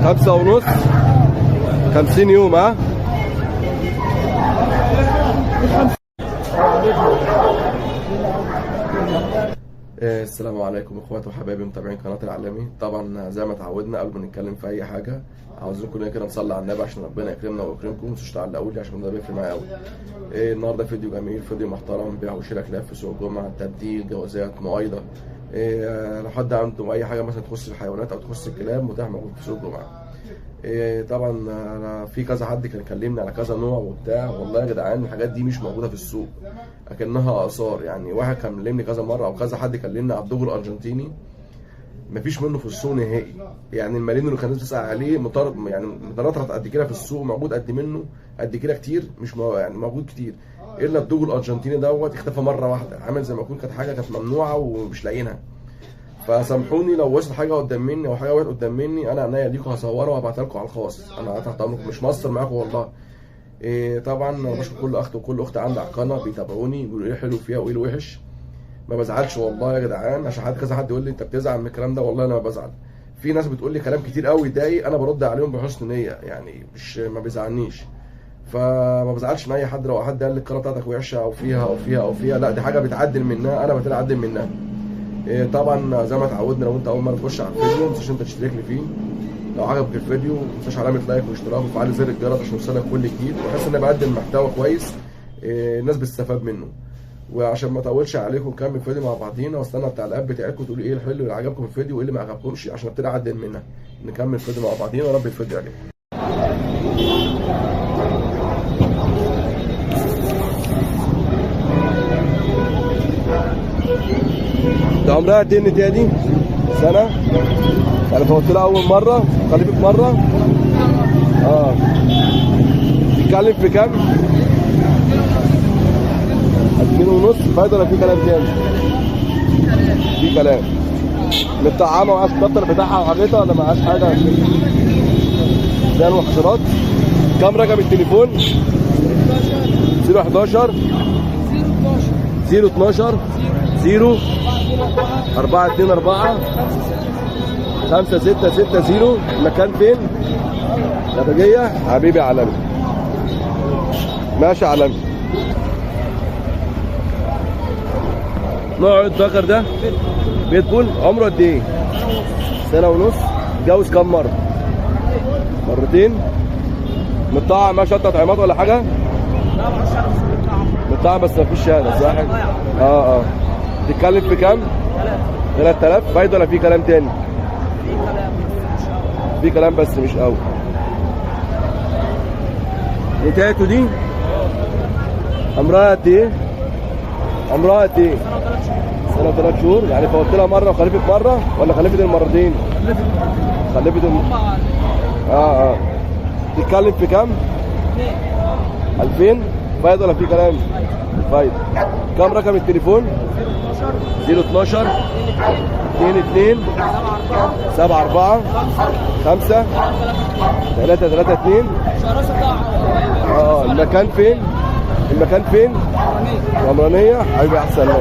خمسة ونص 50 يوم. ها السلام عليكم اخواتي وحبايبي متابعين قناه العالمي. طبعا زي ما اتعودنا قبل ما نتكلم في اي حاجه عاوزين كلنا كده نصلي على النبي عشان ربنا يكرمنا ويكرمكم. ما تنسوش تعلقوا لي عشان ده بيفرق معايا قوي. النهارده فيديو جميل، فيديو محترم، بيع وشراء كلاب في سوق الجمعه، تبديل، جوازات، مؤيده. لو حد عنده اي حاجه مثلا تخص الحيوانات او تخص الكلاب متاح موجود في سوق الجمعه. طبعا انا في كذا حد كان كلمني على كذا نوع وبتاع، والله يا جدعان الحاجات دي مش موجوده في السوق، اكنها اثار. يعني واحد كلمني كذا مره او كذا حد كلمني على الدوغ الارجنتيني، مفيش منه في السوق نهائي. يعني المالين اللي كان الناس بتسال عليه يعني متنطرط قد كده في السوق، موجود قد منه قد كده كتير، مش يعني موجود كتير، الا الدوغ الارجنتيني دوت اختفى مره واحده، عامل زي ما يكون كانت حاجه كانت ممنوعه ومش لاقيينها. فسامحوني لو وصل حاجه قدام مني او حاجه وقعت قدام مني، انا عينيا ليكم هصورها وهبعتها لكم على الخاص، انا تحت امركم، مش مقصر معاكم والله. طبعا انا بشكر كل اخت وكل اخت عندي على القناه بيتابعوني بيقولوا ايه حلو فيها وايه الوحش. ما بزعلش والله يا جدعان، عشان حد كذا حد يقول لي انت بتزعل من الكلام ده، والله انا ما بزعل. في ناس بتقول لي كلام كتير قوي يضايق، انا برد عليهم بحسن نيه، يعني مش ما بيزعلنيش. فما بزعلش من اي حد لو حد قال لي القناه بتاعتك وحشه او فيها او فيها او فيها، لا دي حاجه بتعدل منها، انا بتعدل منها. طبعا زي ما اتعودنا، لو انت اول مره تخش على الفيديو ما تنساش انت تشترك لي فيه. لو عجبك الفيديو ما تنساش علامه لايك واشتراك وفعل زر الجرس عشان يوصلك كل جديد، وبحس ان انا بقدم محتوى كويس الناس بتستفاد منه. وعشان ما اطولش عليكم نكمل الفيديو مع بعضينا، واستنى التعليقات بتاعتكم تقولوا ايه الحلو اللي عجبكم في الفيديو وايه اللي ما عجبكمش عشان ابتدي اعدل منها. نكمل الفيديو مع بعضينا ورب الفيديو يعجبكم. ده عمرها قد ايه النتايه دي؟ سنة؟ يعني فوت لها أول مرة، خلفت مرة؟ بتتكلم في كام؟ 2000 ونص، فايدة ولا في كلام تاني؟ في كلام. متطعمة ومعاش الدفتر بتاعها وحاجتها ولا معاش حاجة؟ زي المحشرات؟ كام رقم التليفون؟ 011 012 0 424 5660. المكان فين؟ نبجية حبيبي عالمي. ماشي عالمي. نوع الذكر ده بيتبول، عمره قد ايه؟ سنة ونص. اتجوز كام مرة؟ مرتين. متطعم ماشي تطعيمات ولا حاجة؟ لا متطعم بس مفيش شهادة صح؟ تتكلم في كام؟ 3000. فايدة ولا في كلام تاني؟ في كلام بس مش قوي. نتايته دي عمرها قد ايه؟ عمرها قد ايه؟ سنة و3 شهور. يعني فوت لها مرة وخلفت مرة ولا خلفت المرتين؟ خلفت تتكلم في كام؟ 2000. فايدة ولا في كلام؟ فايدة. كام رقم التليفون؟ 012 22 74 5 332. المكان فين؟ المكان فين؟ عمرانية حبيبي احسن ناس.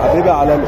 حبيبي عالمي.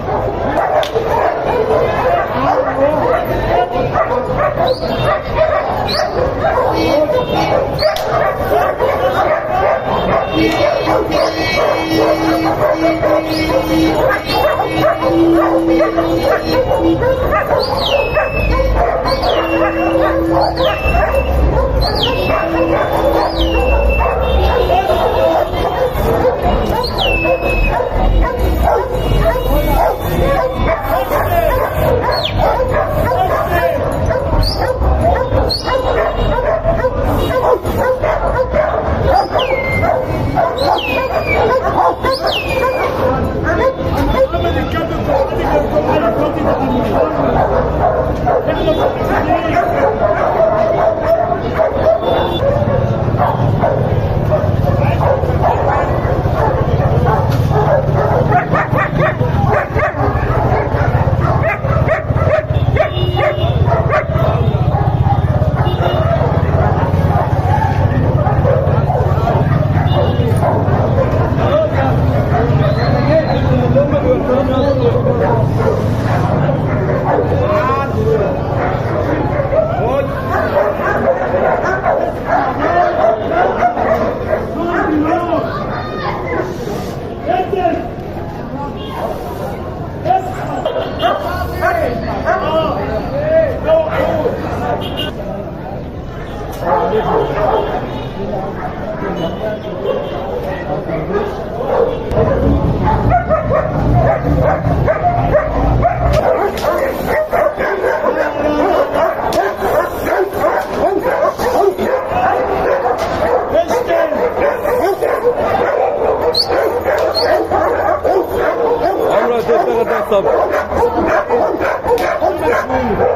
صبر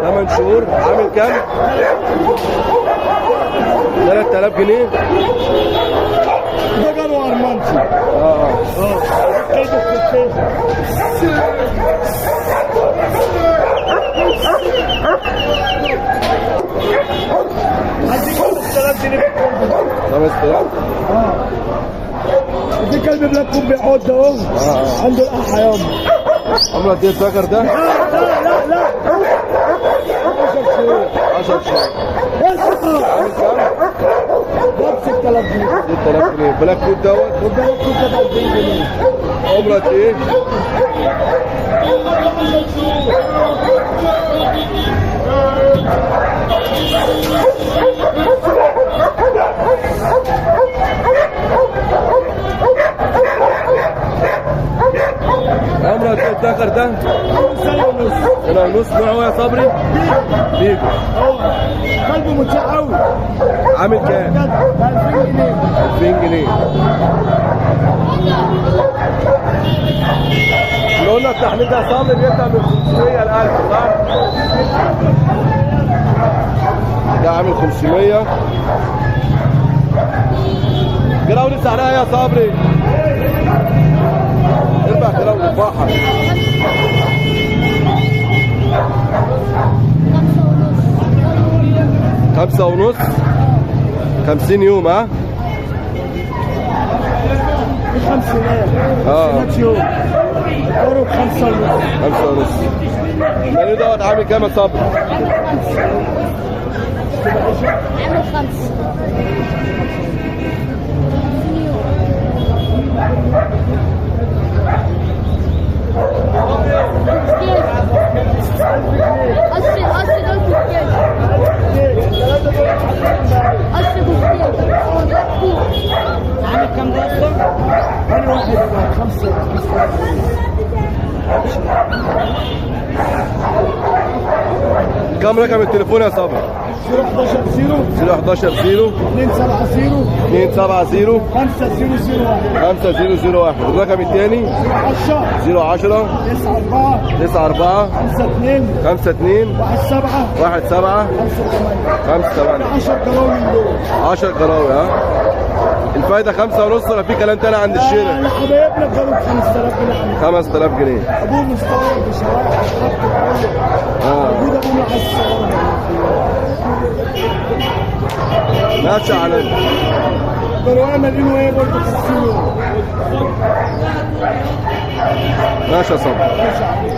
8 شهور. عامل كام؟ 3000 جنيه. ده جرو ارمانتي. هديك 5000 جنيه. 5000. دي كلب بلاك كوب بيقعد ده اهو. عنده القحه ياما. عمرك دي الذكر ده؟ لا 10 شهور. 10 شهور. عامل كام؟ ده 6000 جنيه. 6000 جنيه. بلاك كوب دوت؟ والبلاك كوب ده ب 2000 جنيه. عمرك ايه؟ عمرك ايه الذكر ده؟ سنة ونص. سنة ونص. نوعه يا صبري؟ بيجو. قلبه متسع قوي. عامل كام؟ ب 2000 جنيه. 2000 جنيه. احنا قلنا التحليل ده صابر بيبدأ من 500 ل 1000 صح؟ ده عامل 500. جراولي سعرها يا صبري؟ اربع جراولي البحر. 5 ونص. 50 يوم ها؟ 50 يوم. قرب 5 ونص. 5 ونص. المنيو دوت عامل كام يا صبري؟ عامل 5. عامل كام ده اصلا؟ انا واحد 5. كم رقم التليفون يا صبري؟ 011 011 0 270 270 5001. 5001. الرقم الثاني 10 010 94 92 52 52 17 17 58 10 جراوي دول. 10 قراوي ها؟ الفايدة 5 ونص ولا في كلام تاني عند الشراء؟ انا حبايبنا كانوا ب 5000 جنيه. 5000 جنيه. ابوه مستورد بشرايح الخط كله. ابوه ده ابوه عايز ماشي على جراوي مليون وهي برضه 60 يوم. ماشي يا صبري. ماشي عليك.